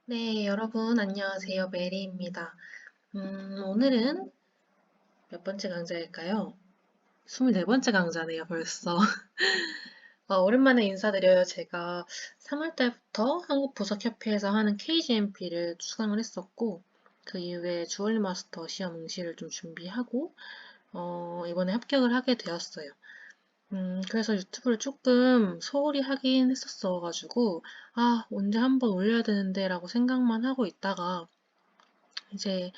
네, 여러분 안녕하세요. 메리입니다. 오늘은 몇 번째 강좌일까요? 24번째 강좌네요, 벌써. 오랜만에 인사드려요. 제가 3월 달부터 한국보석협회에서 하는 KGMP를 수강을 했었고, 그 이후에 주얼리 마스터 시험 응시를 좀 준비하고, 이번에 합격을 하게 되었어요. 그래서 유튜브를 조금 소홀히 하긴 했었어가지고, 언제 한번 올려야 되는데 라고 생각만 하고 있다가, 이제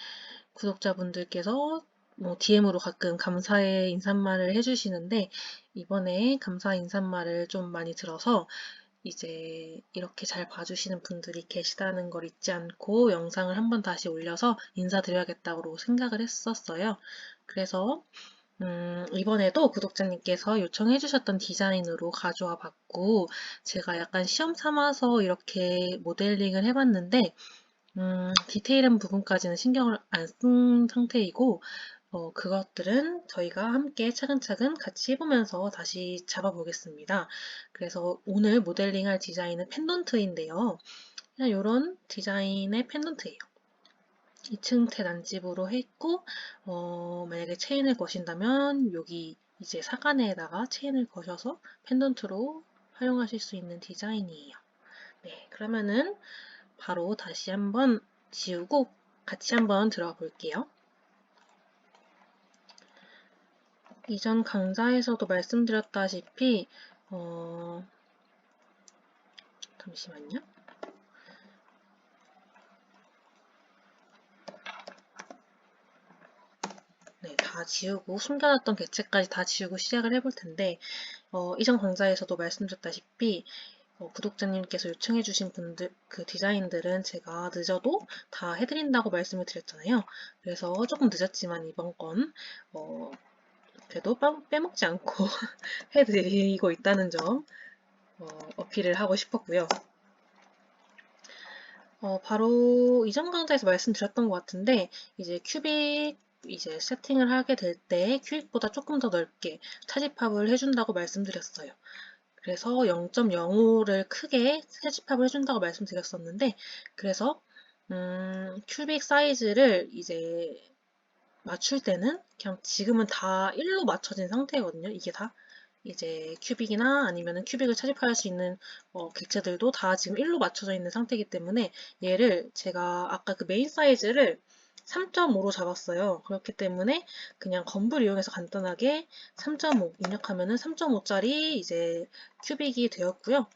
구독자분들께서 뭐 DM으로 가끔 감사의 인사말을 해주시는데 이번에 감사 인사말을 좀 많이 들어서 이제 이렇게 잘 봐주시는 분들이 계시다는 걸 잊지 않고 영상을 한번 다시 올려서 인사드려야겠다고 생각을 했었어요. 그래서 이번에도 구독자님께서 요청해주셨던 디자인으로 가져와 봤고 제가 약간 시험 삼아서 이렇게 모델링을 해봤는데 디테일한 부분까지는 신경을 안 쓴 상태이고, 그것들은 저희가 함께 차근차근 같이 해보면서 다시 잡아보겠습니다. 그래서 오늘 모델링할 디자인은 펜던트인데요. 그냥 이런 디자인의 펜던트예요. 2층 난집으로 했고, 만약에 체인을 거신다면 여기 이제 사간에다가 체인을 거셔서 펜던트로 활용하실 수 있는 디자인이에요. 네, 그러면은 바로 다시 한번 지우고 같이 한번 들어가 볼게요. 이전 강좌에서도 말씀드렸다시피 잠시만요. 네, 다 지우고 숨겨놨던 객체까지 다 지우고 시작을 해볼 텐데 이전 강좌에서도 말씀드렸다시피 구독자님께서 요청해주신 분들 그 디자인들은 제가 늦어도 다 해드린다고 말씀을 드렸잖아요. 그래서 조금 늦었지만 이번 건 그래도 빼먹지 않고 해드리고 있다는 점 어필을 하고 싶었고요. 바로 이전 강좌에서 말씀드렸던 것 같은데 이제 큐빅 이제 세팅을 하게 될 때 큐빅보다 조금 더 넓게 차집합을 해준다고 말씀드렸어요. 그래서 0.05를 크게 차집합을 해준다고 말씀드렸었는데 그래서 큐빅 사이즈를 이제 맞출 때는 그냥 지금은 다 1로 맞춰진 상태거든요. 이게 다 이제 큐빅이나 아니면은 큐빅을 차집할 수 있는 객체들도 다 지금 1로 맞춰져 있는 상태이기 때문에 얘를 제가 아까 그 메인 사이즈를 3.5로 잡았어요. 그렇기 때문에 그냥 건불 이용해서 간단하게 3.5 입력하면은 3.5짜리 이제 큐빅이 되었고요.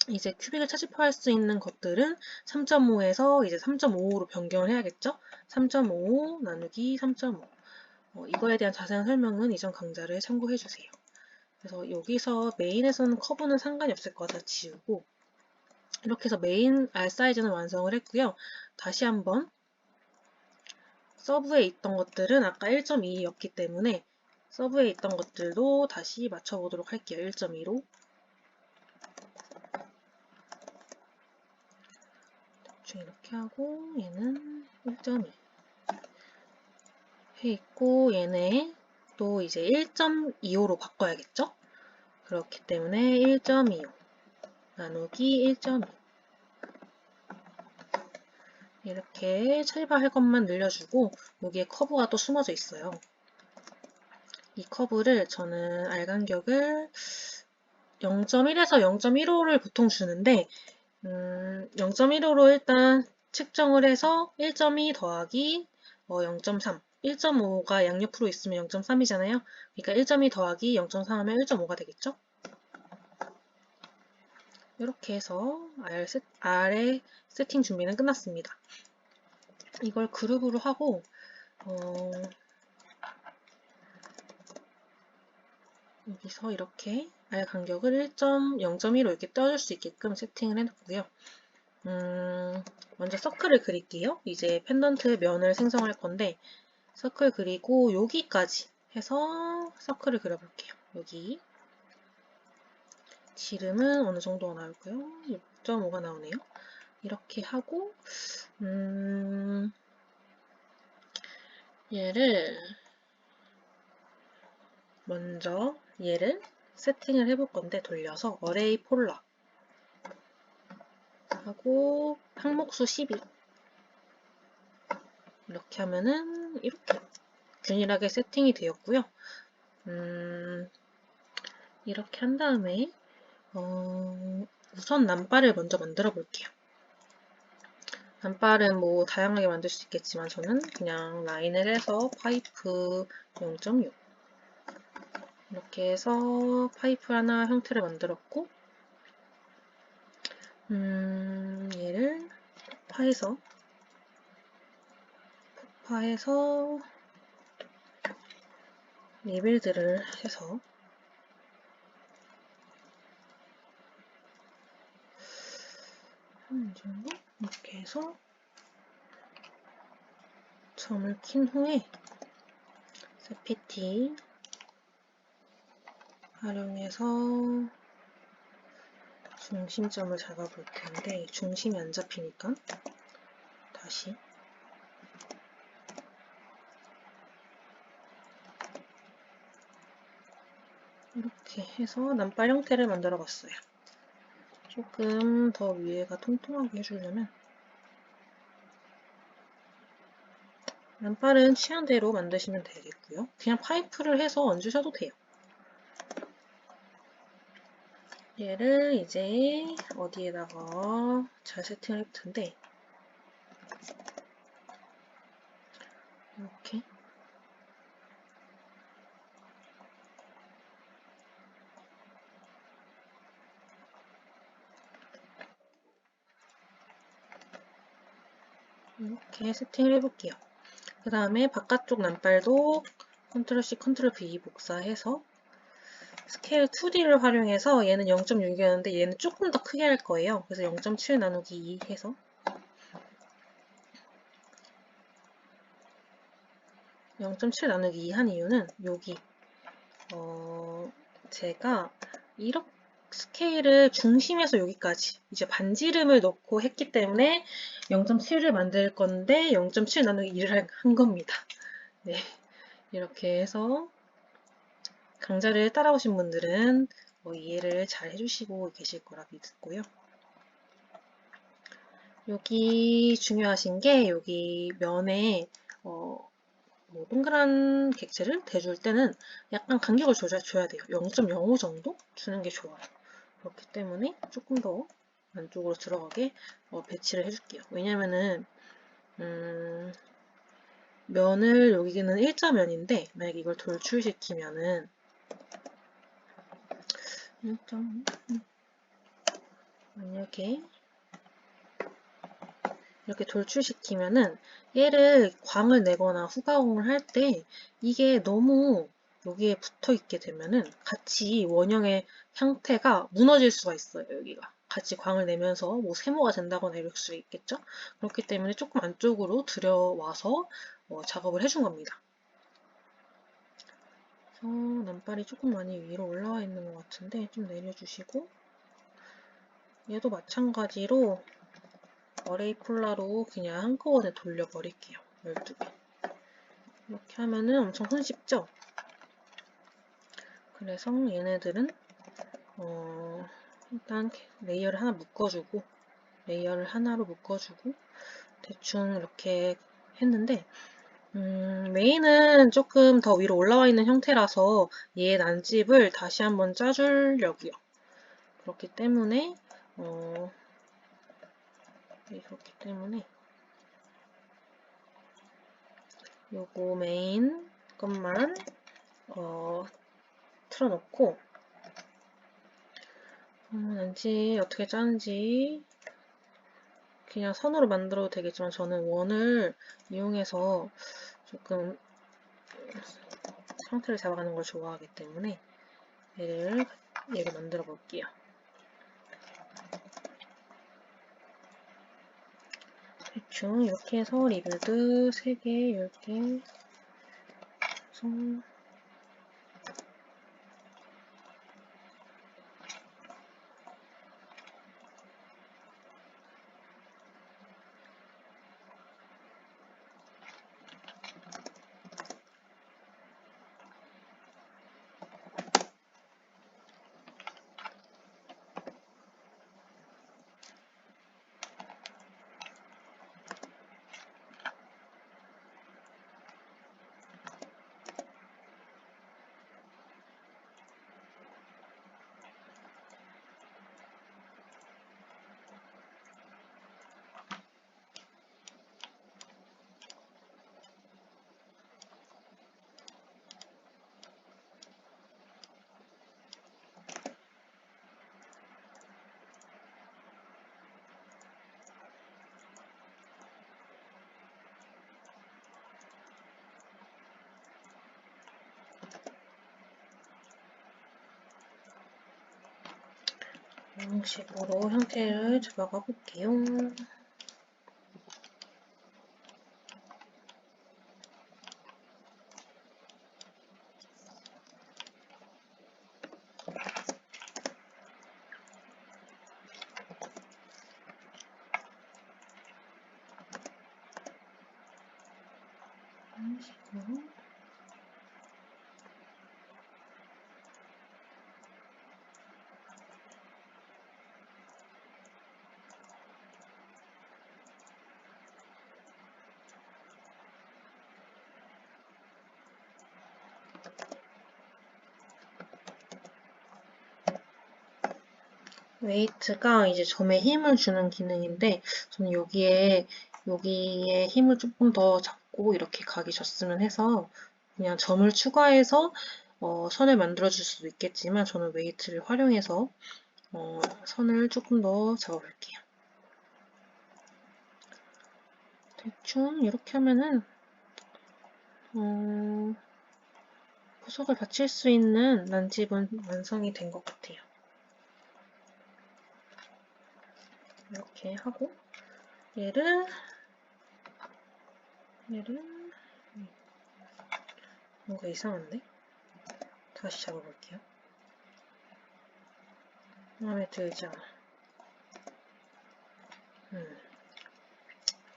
이제 큐빅을 차집할 수 있는 것들은 3.5에서 이제 3.5로 변경을 해야겠죠? 3.5 나누기 3.5. 이거에 대한 자세한 설명은 이전 강좌를 참고해 주세요. 그래서 여기서 메인에서는 커브는 상관이 없을 거 다 지우고 이렇게 해서 메인 R 사이즈는 완성을 했고요. 다시 한번 서브에 있던 것들은 아까 1.2였기 때문에 서브에 있던 것들도 다시 맞춰보도록 할게요. 1.2로 대충 이렇게 하고 얘는 1.2 해있고 얘네 또 이제 1.25로 바꿔야겠죠? 그렇기 때문에 1.25 나누기 1.2 이렇게 찰바할 것만 늘려주고 여기에 커브가 또 숨어져 있어요. 이 커브를 저는 R 간격을 0.1에서 0.15를 보통 주는데 0.15로 일단 측정을 해서 1.2 더하기 0.3 1.5가 양옆으로 있으면 0.3이잖아요. 그러니까 1.2 더하기 0.3 하면 1.5가 되겠죠? 이렇게 해서 R의 세팅 준비는 끝났습니다. 이걸 그룹으로 하고 여기서 이렇게 R 간격을 0.1로 이렇게 떼어줄 수 있게끔 세팅을 해놨고요. 먼저 서클을 그릴게요. 이제 펜던트의 면을 생성할 건데 서클 그리고 여기까지 해서 서클을 그려볼게요. 여기 지름은 어느 정도가 나올까요? 6.5가 나오네요. 이렇게 하고 얘를 먼저 얘를 세팅을 해볼 건데 돌려서 어레이 폴라 하고 항목수 12 이렇게 하면은 이렇게 균일하게 세팅이 되었고요. 이렇게 한 다음에 우선 난바를 먼저 만들어 볼게요. 난바는 뭐 다양하게 만들 수 있겠지만 저는 그냥 라인을 해서 파이프 0.6 이렇게 해서 파이프 하나 형태를 만들었고 얘를 폭파해서 리빌드를 해서 이 정도 이렇게 해서 점을 킨 후에 세피티 활용해서 중심점을 잡아볼 텐데 중심이 안 잡히니까 다시 이렇게 해서 난발 형태를 만들어 봤어요. 조금 더 위에가 통통하게 해주려면 난발은 취향대로 만드시면 되겠고요. 그냥 파이프를 해서 얹으셔도 돼요. 얘를 이제 어디에다가 잘 세팅을 해볼 텐데 이렇게 세팅을 해볼게요. 그 다음에 바깥쪽 난발도 컨트롤 C, 컨트롤 V 복사해서 스케일 2D를 활용해서 얘는 0.6이었는데 얘는 조금 더 크게 할 거예요. 그래서 0.7 나누기 2 해서 0.7 나누기 2 한 이유는 여기 제가 이렇게 스케일을 중심에서 여기까지 이제 반지름을 넣고 했기 때문에 0.7을 만들 건데 0.7 나누기 2를 한 겁니다. 네, 이렇게 해서 강좌를 따라오신 분들은 이해를 잘 해주시고 계실 거라 믿고요. 여기 중요하신 게 여기 면에 뭐 동그란 객체를 대줄 때는 약간 간격을 줘야 돼요. 0.05 정도 주는 게 좋아요. 그렇기 때문에 조금 더 안쪽으로 들어가게 배치를 해줄게요. 왜냐면은 면을 여기는 일자면인데 만약에 이걸 돌출시키면은 만약에 이렇게 돌출시키면은 얘를 광을 내거나 후가공을 할 때 이게 너무 여기에 붙어 있게 되면은 같이 원형의 형태가 무너질 수가 있어요. 여기가 같이 광을 내면서 뭐 세모가 된다거나 이럴 수 있겠죠. 그렇기 때문에 조금 안쪽으로 들여와서 작업을 해준 겁니다. 그래서 난발이 조금 많이 위로 올라와 있는 것 같은데 좀 내려주시고 얘도 마찬가지로 어레이 콜라로 그냥 한꺼번에 돌려버릴게요. 12개. 이렇게 하면은 엄청 손쉽죠? 그래서 얘네들은 일단 레이어를 하나 묶어주고 레이어를 하나로 묶어주고 대충 이렇게 했는데 메인은 조금 더 위로 올라와 있는 형태라서 얘 난집을 다시 한번 짜주려고요. 그렇기 때문에 요거 메인 것만 틀어놓고 난지 어떻게 짜는지 그냥 선으로 만들어도 되겠지만 저는 원을 이용해서 조금 형태를 잡아가는 걸 좋아하기 때문에 얘를 만들어 볼게요. 대충 이렇게 해서 리빌드 3개, 10개 이런 식으로 형태를 잡아가 볼게요. 이런 식으로. 웨이트가 이제 점에 힘을 주는 기능인데 저는 여기에 힘을 조금 더 잡고 이렇게 각이 졌으면 해서 그냥 점을 추가해서 선을 만들어 줄 수도 있겠지만 저는 웨이트를 활용해서 선을 조금 더 잡아볼게요. 대충 이렇게 하면은 보석을 받칠 수 있는 난집은 완성이 된 것 같아요. 이렇게 하고 얘를 뭔가 이상한데? 다시 잡아볼게요. 마음에 들지 않아.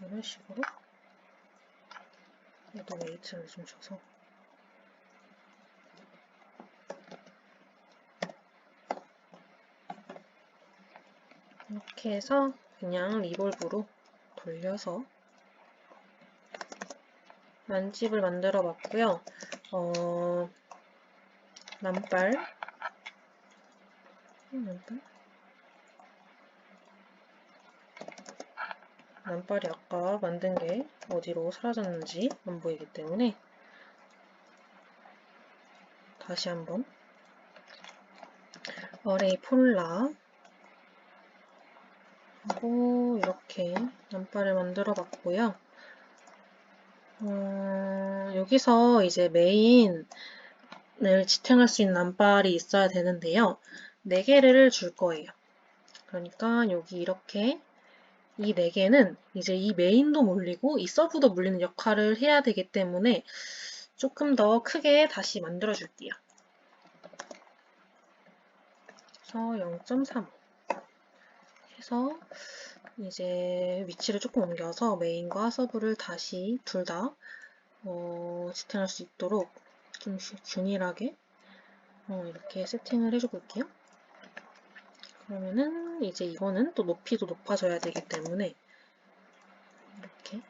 이런 식으로 얘도 웨이트를 좀 줘서 이렇게 해서 그냥 리볼브로 돌려서 난집을 만들어 봤고요. 난발이 아까 만든 게 어디로 사라졌는지 안 보이기 때문에 다시 한번 어레이 폴라 하고 이렇게 난발을 만들어 봤고요. 여기서 이제 메인을 지탱할 수 있는 난발이 있어야 되는데요. 4개를 줄 거예요. 그러니까 여기 이렇게 이 4개는 이제 이 메인도 물리고 이 서브도 물리는 역할을 해야 되기 때문에 조금 더 크게 다시 만들어 줄게요. 그래서 0.35 해서 이제 위치를 조금 옮겨서 메인과 서브를 다시 둘 다 지탱할 수 있도록 좀 균일하게 이렇게 세팅을 해줘 볼게요. 그러면은 이제 이거는 또 높이도 높아져야 되기 때문에 이렇게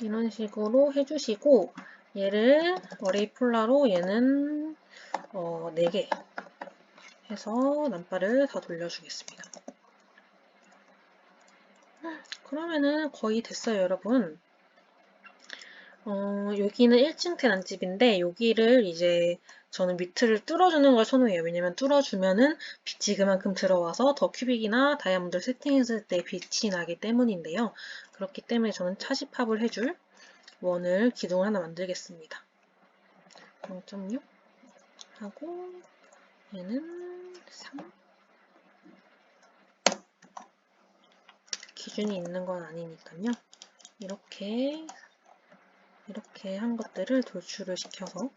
이런 식으로 해주시고 얘를 어레이 폴라로 얘는 4개 해서 난발을 다 돌려주겠습니다. 그러면은 거의 됐어요, 여러분. 여기는 1층 난집인데 여기를 이제 저는 밑을 뚫어주는 걸 선호해요. 왜냐면 뚫어주면은 빛이 그만큼 들어와서 더 큐빅이나 다이아몬드를 세팅했을 때 빛이 나기 때문인데요. 그렇기 때문에 저는 차지팝을 해줄 원을 기둥을 하나 만들겠습니다. 0.6 하고 얘는 3 기준이 있는 건 아니니까요. 이렇게 한 것들을 돌출을 시켜서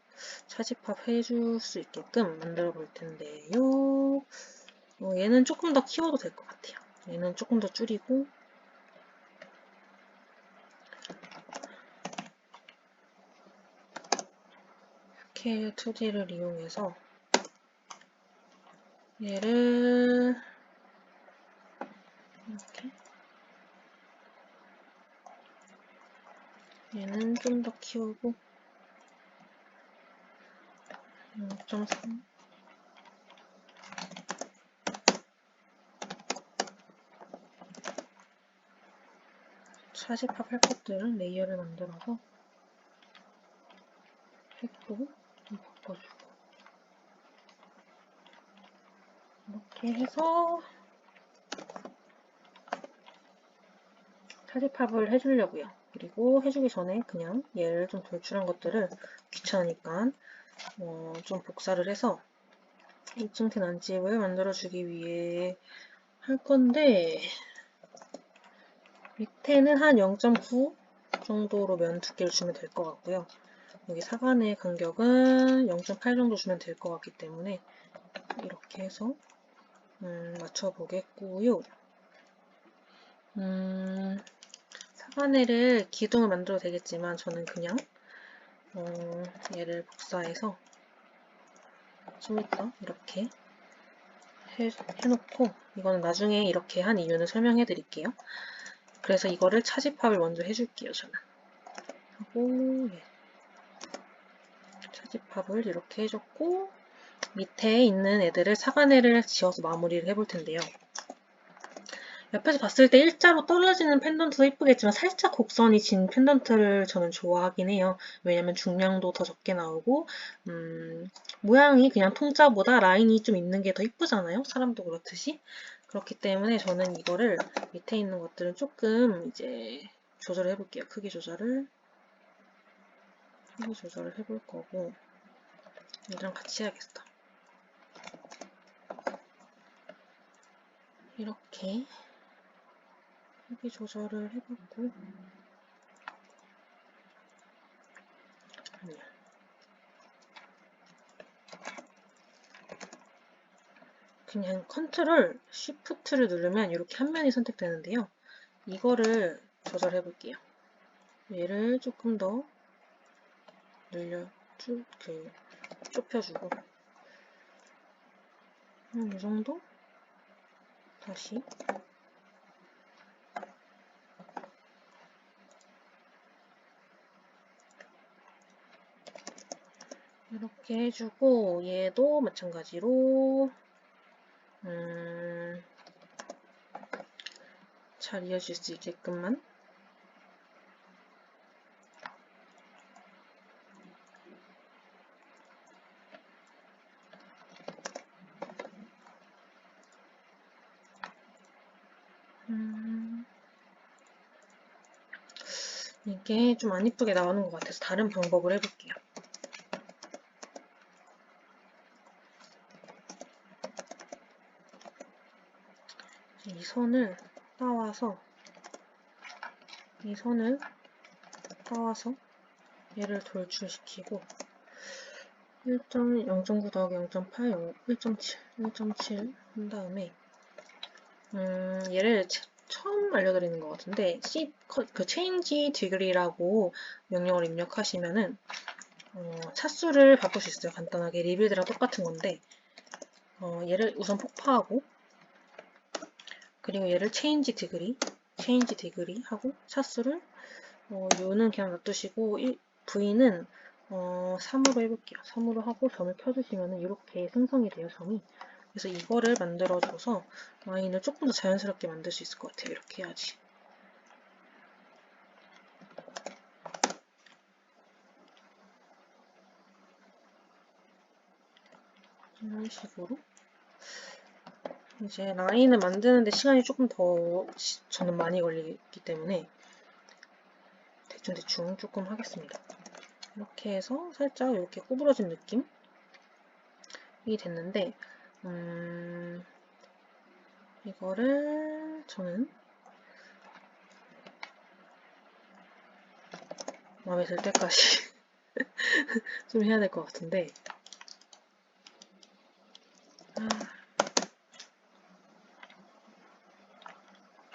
차집합 해줄 수 있게끔 만들어 볼 텐데요. 얘는 조금 더 키워도 될 것 같아요. 얘는 조금 더 줄이고 스케일 2D를 이용해서 얘를 이렇게 얘는 좀 더 키우고 0.3 차집합 할 것들은 레이어를 만들어서 색도 좀 바꿔주고 이렇게 이렇게 해서 차집합을 해주려고요. 그리고 해주기 전에 그냥 얘를 좀 돌출한 것들을 귀찮으니까 좀 복사를 해서 2층 된 안집을 만들어주기 위해 할 건데, 밑에는 한 0.9 정도로 면 두께를 주면 될 것 같고요. 여기 사간의 간격은 0.8 정도 주면 될 것 같기 때문에 이렇게 해서 맞춰보겠고요. 사간회를 기둥을 만들어도 되겠지만 저는 그냥 얘를 복사해서 좀 이따 이렇게 해놓고, 이거는 나중에 이렇게 한 이유는 설명해 드릴게요. 그래서 이거를 차집합을 먼저 해줄게요. 저는 하고 차집합을 이렇게 해줬고, 밑에 있는 애들을 사간회를 지어서 마무리를 해볼 텐데요. 옆에서 봤을 때 일자로 떨어지는 펜던트도 이쁘겠지만 살짝 곡선이 진 펜던트를 저는 좋아하긴 해요. 왜냐면 중량도 더 적게 나오고 모양이 그냥 통짜보다 라인이 좀 있는 게 더 이쁘잖아요. 사람도 그렇듯이. 그렇기 때문에 저는 이거를 밑에 있는 것들은 조금 이제 조절을 해볼게요. 크기 조절을 해볼 거고, 얘랑 같이 해야겠다. 이렇게 크기 조절을 해봤고, 아니야. 그냥 컨트롤 쉬프트를 누르면 이렇게 한 면이 선택되는데요. 이거를 조절해 볼게요. 얘를 조금 더 좁혀주고, 이 정도? 다시. 이렇게 해주고, 얘도 마찬가지로, 잘 이어질 수 있게끔만. 이게 좀 안 이쁘게 나오는 것 같아서 다른 방법을 해볼게요. 이 선을 따와서 얘를 돌출시키고 0.9 더하기 0.8, 1.7 한 다음에 얘를 처음 알려드리는 것 같은데 그 change degree라고 명령어를 입력하시면은 차수를 바꿀 수 있어요. 간단하게 리빌드랑 똑같은 건데 얘를 우선 폭파하고, 그리고 얘를 change degree 하고 차수를 U는 그냥 놔두시고 V는 3으로 해볼게요. 3으로 하고 점을 켜주시면 이렇게 생성이 돼요, 점이. 그래서 이거를 만들어줘서 라인을 조금 더 자연스럽게 만들 수 있을 것 같아요. 이렇게 해야지. 이런 식으로 이제 라인을 만드는데 시간이 조금 더 저는 많이 걸리기 때문에 대충 조금 하겠습니다. 이렇게 해서 살짝 이렇게 구부러진 느낌이 됐는데 이거를 저는 마음에 들 때까지 좀 해야 될 것 같은데,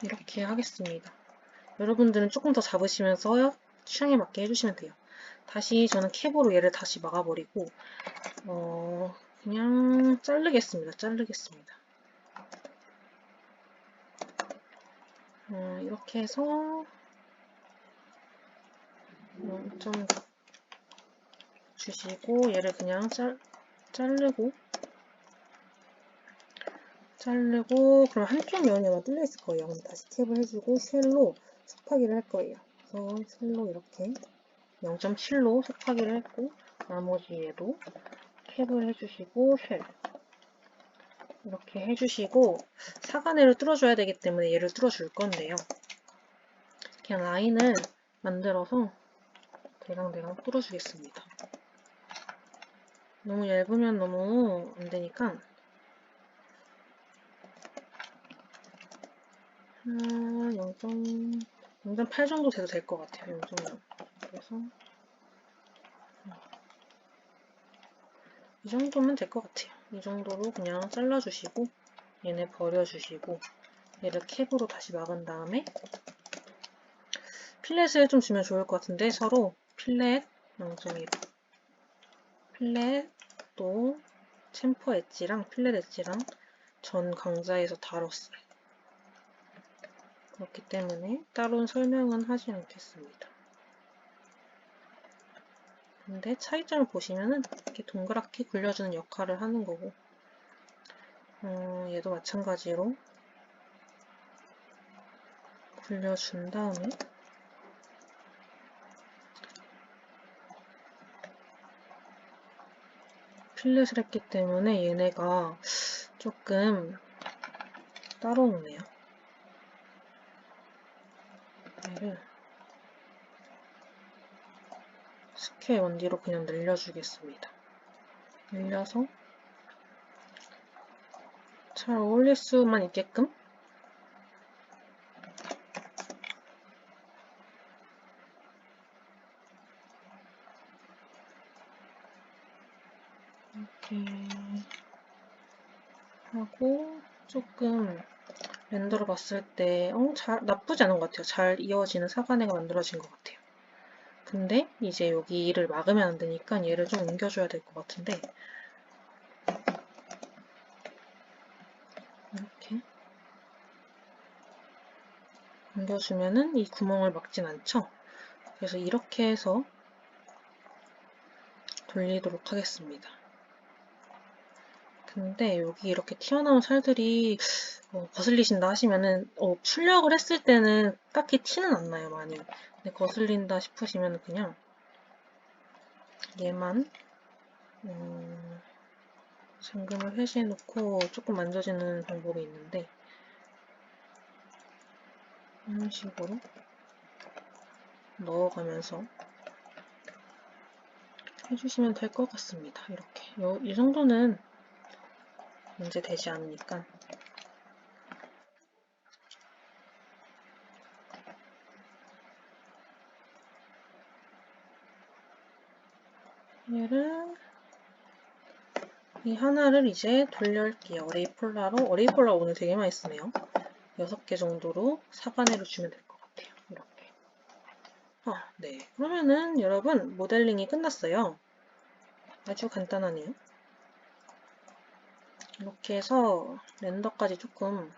이렇게 하겠습니다. 여러분들은 조금 더 잡으시면서 취향에 맞게 해주시면 돼요. 다시 저는 캡으로 얘를 다시 막아버리고 그냥 자르겠습니다. 이렇게 해서 좀 주시고 얘를 그냥 자르고 그럼 한쪽 면이 아마 뚫려 있을 거예요. 그럼 다시 캡을 해주고 쉘로 속파기를 할 거예요. 그래서 쉘로 이렇게 0.7로 속파기를 했고, 나머지 얘도 캡을 해주시고 쉘 이렇게 해주시고 사간회를 뚫어줘야 되기 때문에 얘를 뚫어줄 건데요. 그냥 라인을 만들어서 대강대강 뚫어주겠습니다. 너무 얇으면 너무 안되니까 0.8 정도 돼도 될 것 같아요. 0.0. 그래서 이 정도면 될 것 같아요. 이 정도로 그냥 잘라주시고 얘네 버려주시고 얘를 캡으로 다시 막은 다음에 필렛을 좀 주면 좋을 것 같은데 서로 필렛 0.1 필렛 또 챔퍼 엣지랑 필렛 엣지랑 전 강자에서 다뤘어요. 그렇기 때문에 따로 설명은 하지 않겠습니다. 근데 차이점을 보시면은 이렇게 동그랗게 굴려주는 역할을 하는 거고 얘도 마찬가지로 굴려준 다음에 필렛을 했기 때문에 얘네가 조금 따로 오네요. 얘를 스퀘어 원디로 그냥 늘려주겠습니다. 늘려서 잘 어울릴 수만 있게끔 이렇게 하고 조금 렌더를 봤을 때 나쁘지 않은 것 같아요. 잘 이어지는 사간회가 만들어진 것 같아요. 근데 이제 여기를 막으면 안 되니까 얘를 좀 옮겨줘야 될 것 같은데 이렇게 옮겨주면은 이 구멍을 막진 않죠. 그래서 이렇게 해서 돌리도록 하겠습니다. 근데 여기 이렇게 튀어나온 살들이 거슬리신다 하시면은 출력을 했을 때는 딱히 티는 안 나요, 많이. 근데 거슬린다 싶으시면 그냥 얘만 잠금을 해시해 놓고 조금 만져지는 방법이 있는데 이런 식으로 넣어가면서 해주시면 될 것 같습니다. 이렇게 이 정도는 문제 되지 않으니까 이 하나를 이제 돌려올게요. 어레이폴라 오늘 되게 많이 쓰네요. 6개 정도로 사간회를 주면 될 것 같아요. 이렇게. 네. 그러면은 여러분 모델링이 끝났어요. 아주 간단하네요. 이렇게 해서 렌더까지 조금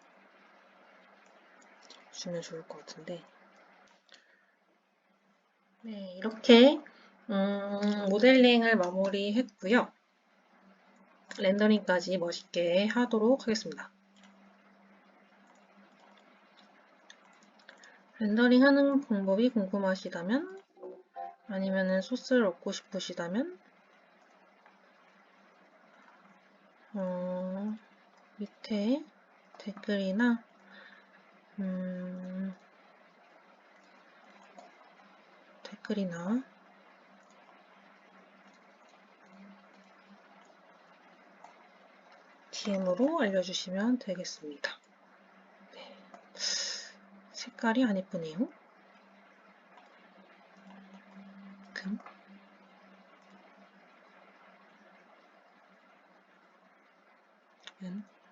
주면 좋을 것 같은데 네, 이렇게 모델링을 마무리했고요. 렌더링까지 멋있게 하도록 하겠습니다. 렌더링 하는 방법이 궁금하시다면 아니면은 소스를 얻고 싶으시다면 밑에 댓글이나 DM으로 알려주시면 되겠습니다. 네. 색깔이 안 예쁘네요.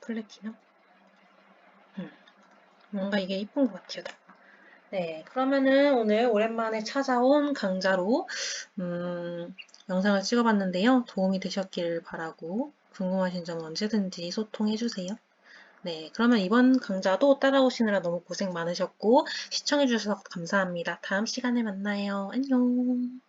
플래티넘? 뭔가 이게 이쁜 것 같아요. 네, 그러면은 오늘 오랜만에 찾아온 강좌로 영상을 찍어봤는데요. 도움이 되셨길 바라고 궁금하신 점 언제든지 소통해주세요. 네, 그러면 이번 강좌도 따라오시느라 너무 고생 많으셨고 시청해주셔서 감사합니다. 다음 시간에 만나요. 안녕.